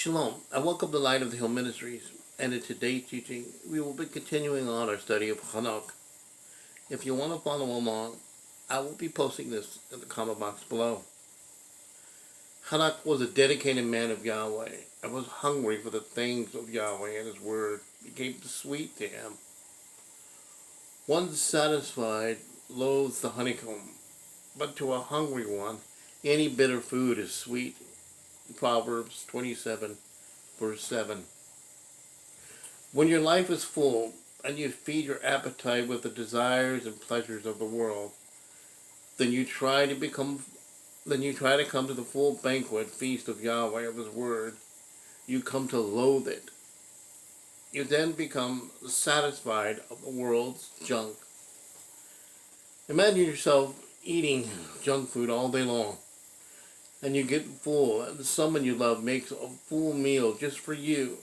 Shalom, and welcome to Light of the Hill Ministries. And in today's teaching, we will be continuing on our study of Chanok. If you want to follow along, I will be posting this in the comment box below. Chanok was a dedicated man of Yahweh and was hungry for the things of Yahweh, and his word became sweet to him. One satisfied loathes the honeycomb, but to a hungry one, any bitter food is sweet. Proverbs 27, verse 7. When your life is full and you feed your appetite with the desires and pleasures of the world, then you try to come to the full banquet feast of Yahweh, of his word. You come to loathe it. You then become satisfied of the world's junk. Imagine yourself eating junk food all day long, and you get full, and someone you love makes a full meal just for you,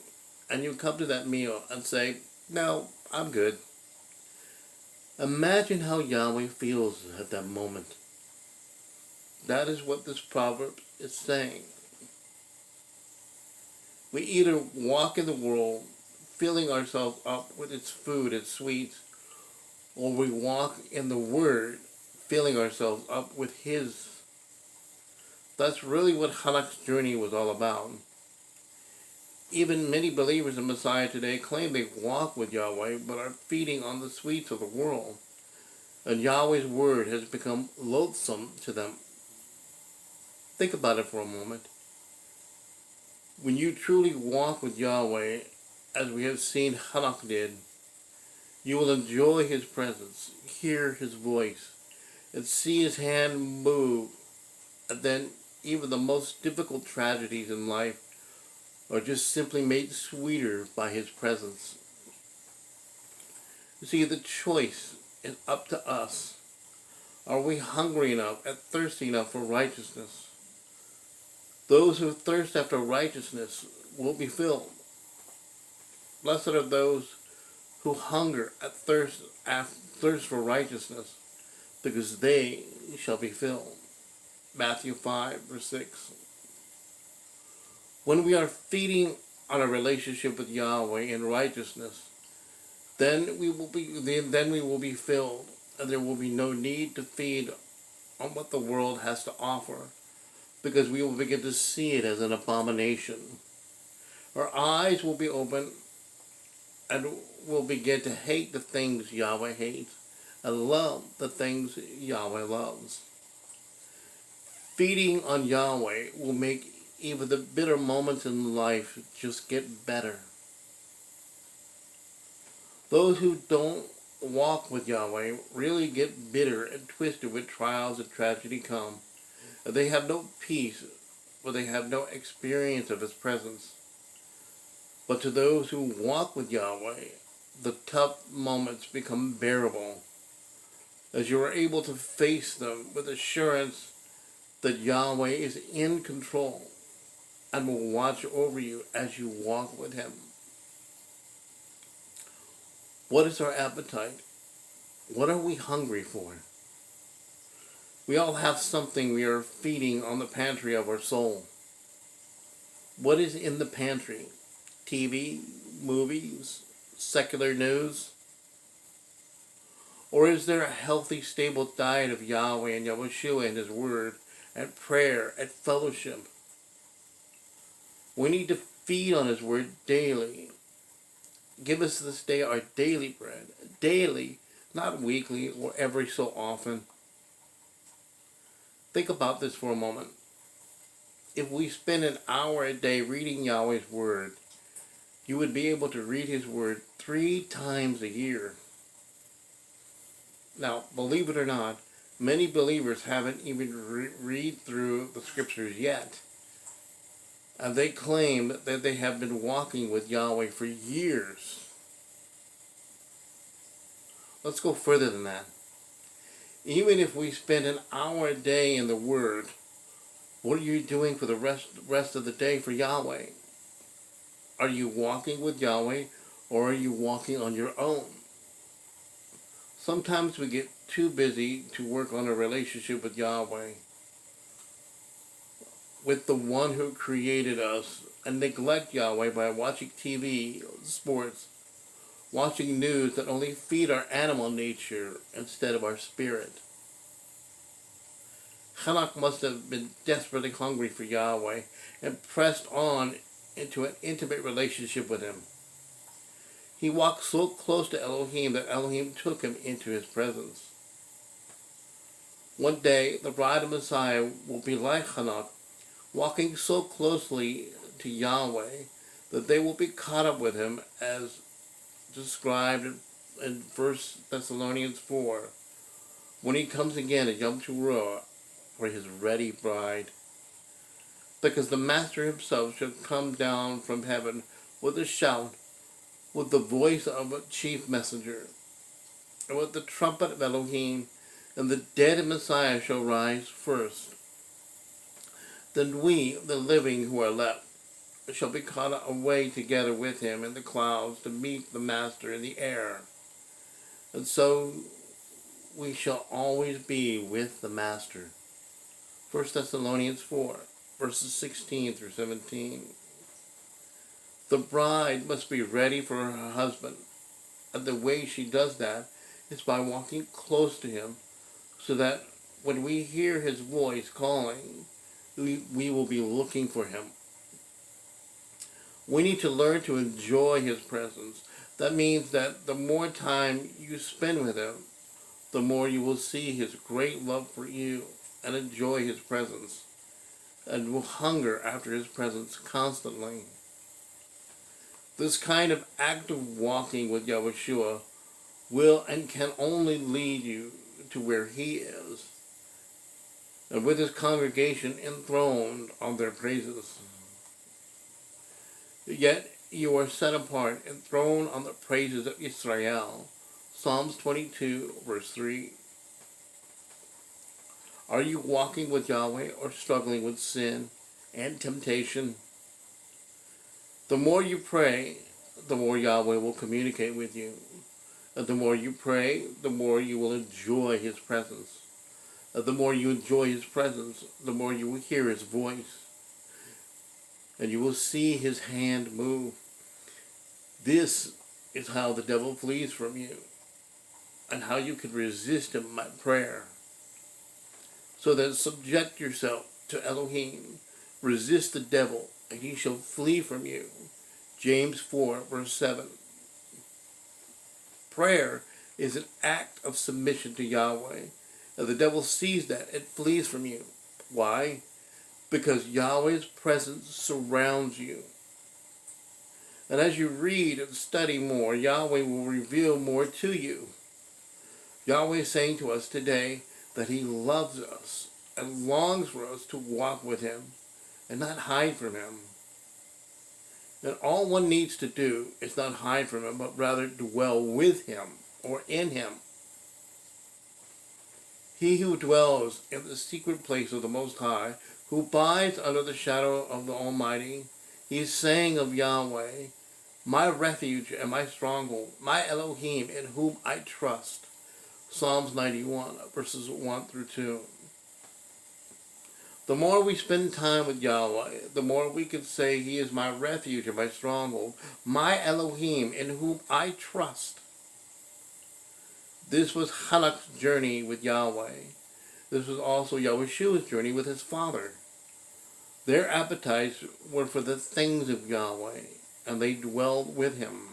and you come to that meal and say, "No, I'm good." Imagine how Yahweh feels at that moment. That is what this proverb is saying. We either walk in the world filling ourselves up with its food and sweets, or we walk in the Word filling ourselves up with His. That's really what Chanok's journey was all about. Even many believers in Messiah today claim they walk with Yahweh, but are feeding on the sweets of the world, and Yahweh's word has become loathsome to them. Think about it for a moment. When you truly walk with Yahweh, as we have seen Chanok did, you will enjoy his presence, hear his voice, and see his hand move, and then even the most difficult tragedies in life are just simply made sweeter by his presence. You see, the choice is up to us. Are we hungry enough and thirsty enough for righteousness? Those who thirst after righteousness will be filled. Blessed are those who hunger and thirst for righteousness, because they shall be filled. Matthew 5, verse 6. When we are feeding on a relationship with Yahweh in righteousness, then we will be filled, and there will be no need to feed on what the world has to offer, because we will begin to see it as an abomination. Our eyes will be open, and we'll begin to hate the things Yahweh hates, and love the things Yahweh loves. Feeding on Yahweh will make even the bitter moments in life just get better. Those who don't walk with Yahweh really get bitter and twisted when trials and tragedy come. They have no peace, for they have no experience of his presence. But to those who walk with Yahweh, the tough moments become bearable, as you are able to face them with assurance that Yahweh is in control and will watch over you as you walk with him. What is our appetite? What are we hungry for? We all have something we are feeding on the pantry of our soul. What is in the pantry? TV, movies, secular news? Or is there a healthy, stable diet of Yahweh and Yahushua and his word, and prayer, and fellowship? We need to feed on his word daily. Give us this day our daily bread. Daily, not weekly or every so often. Think about this for a moment. If we spend an hour a day reading Yahweh's word, you would be able to read his word 3 times a year. Now, believe it or not, many believers haven't even read through the scriptures yet. And they claim that they have been walking with Yahweh for years. Let's go further than that. Even if we spend an hour a day in the Word, what are you doing for the rest of the day for Yahweh? Are you walking with Yahweh, or are you walking on your own? Sometimes we get too busy to work on a relationship with Yahweh, with the one who created us and neglect Yahweh by watching TV, sports, watching news that only feed our animal nature instead of our spirit. Chanok must have been desperately hungry for Yahweh and pressed on into an intimate relationship with him. He walked so close to Elohim that Elohim took him into his presence. One day, the bride of Messiah will be like Chanok, walking so closely to Yahweh that they will be caught up with him, as described in 1 Thessalonians 4, when he comes again at Yom Teruah for his ready bride. Because the Master himself shall come down from heaven with a shout, with the voice of a chief messenger, and with the trumpet of Elohim, and the dead in Messiah shall rise first. Then we, the living who are left, shall be caught away together with him in the clouds to meet the Master in the air. And so we shall always be with the Master. 1 Thessalonians 4, verses 16 through 17. The bride must be ready for her husband, and the way she does that is by walking close to him, so that when we hear his voice calling, we will be looking for him. We need to learn to enjoy his presence. That means that the more time you spend with him, the more you will see his great love for you and enjoy his presence, and will hunger after his presence constantly. This kind of active walking with Yahushua will and can only lead you to where he is, and with his congregation enthroned on their praises. Yet you are set apart and thrown on the praises of Israel. Psalms 22, verse 3. Are you walking with Yahweh or struggling with sin and temptation? The more you pray, the more Yahweh will communicate with you. And the more you pray, the more you will enjoy his presence. And the more you enjoy his presence, the more you will hear his voice. And you will see his hand move. This is how the devil flees from you, and how you can resist him by prayer. So then subject yourself to Elohim, resist the devil, and he shall flee from you. James 4, verse 7. Prayer is an act of submission to Yahweh, and the devil sees that and flees from you. Why? Because Yahweh's presence surrounds you. And as you read and study more, Yahweh will reveal more to you. Yahweh is saying to us today that he loves us and longs for us to walk with him and not hide from him. And all one needs to do is not hide from him, but rather dwell with him or in him. He who dwells in the secret place of the Most High, who abides under the shadow of the Almighty, he is saying of Yahweh, my refuge and my stronghold, my Elohim in whom I trust. Psalms 91, verses 1 through 2. The more we spend time with Yahweh, the more we can say he is my refuge and my stronghold, my Elohim in whom I trust. This was Chanok's journey with Yahweh. This was also Yahushua's journey with his father. Their appetites were for the things of Yahweh, and they dwelled with him.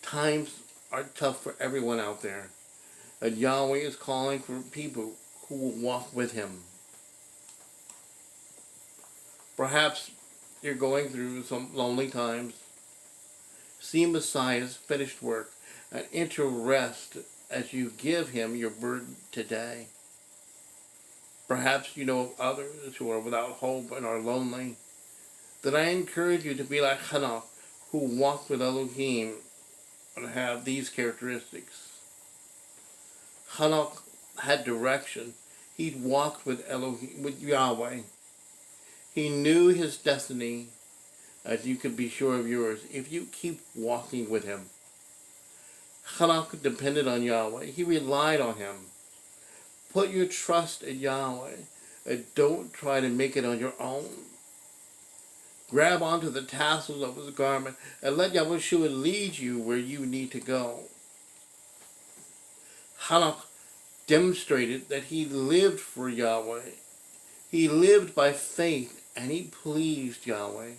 Times are tough for everyone out there, and Yahweh is calling for people who will walk with him. Perhaps you're going through some lonely times. See Messiah's finished work and enter rest as you give him your burden today. Perhaps you know of others who are without hope and are lonely. Then I encourage you to be like Chanok, who walked with Elohim and have these characteristics. Chanok had direction. He walked with Elohim, with Yahweh. He knew his destiny, as you can be sure of yours if you keep walking with him. Chanok depended on Yahweh. He relied on him. Put your trust in Yahweh and don't try to make it on your own. Grab onto the tassels of his garment and let Yahweh lead you where you need to go. Enoch demonstrated that he lived for Yahweh. He lived by faith and he pleased Yahweh.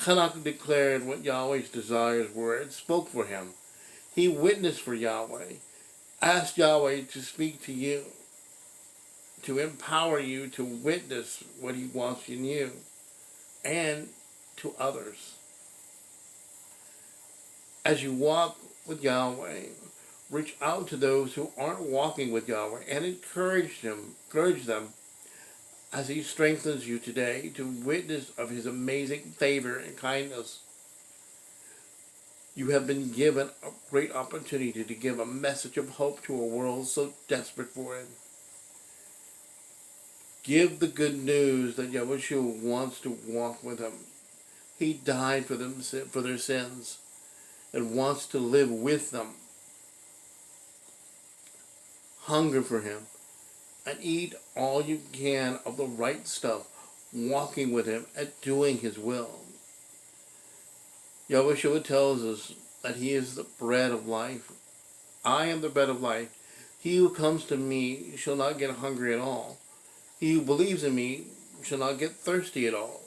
Enoch declared what Yahweh's desires were and spoke for him. He witnessed for Yahweh, asked Yahweh to speak to you, to empower you to witness what he wants in you and to others. As you walk with Yahweh, reach out to those who aren't walking with Yahweh and encourage them as he strengthens you today to witness of his amazing favor and kindness. You have been given a great opportunity to give a message of hope to a world so desperate for it. Give the good news that Yahweh wants to walk with them. He died for them, for their sins, and wants to live with them. Hunger for him, and eat all you can of the right stuff, walking with him and doing his will. Yahweh tells us that he is the bread of life. I am the bread of life. He who comes to me shall not get hungry at all. He who believes in me shall not get thirsty at all.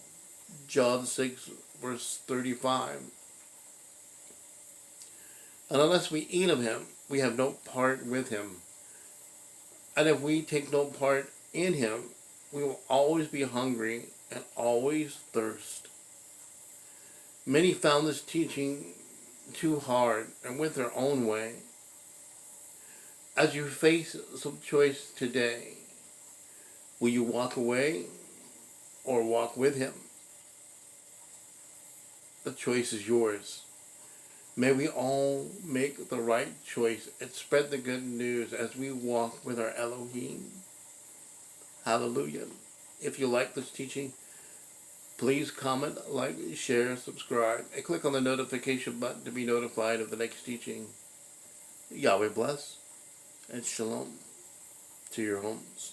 John 6, verse 35. And unless we eat of him, we have no part with him. And if we take no part in him, we will always be hungry and always thirst. Many found this teaching too hard and went their own way. As you face some choice today, will you walk away or walk with him? The choice is yours. May we all make the right choice and spread the good news as we walk with our Elohim. Hallelujah. If you like this teaching, please comment, like, share, subscribe, and click on the notification button to be notified of the next teaching. Yahweh bless, and shalom to your homes.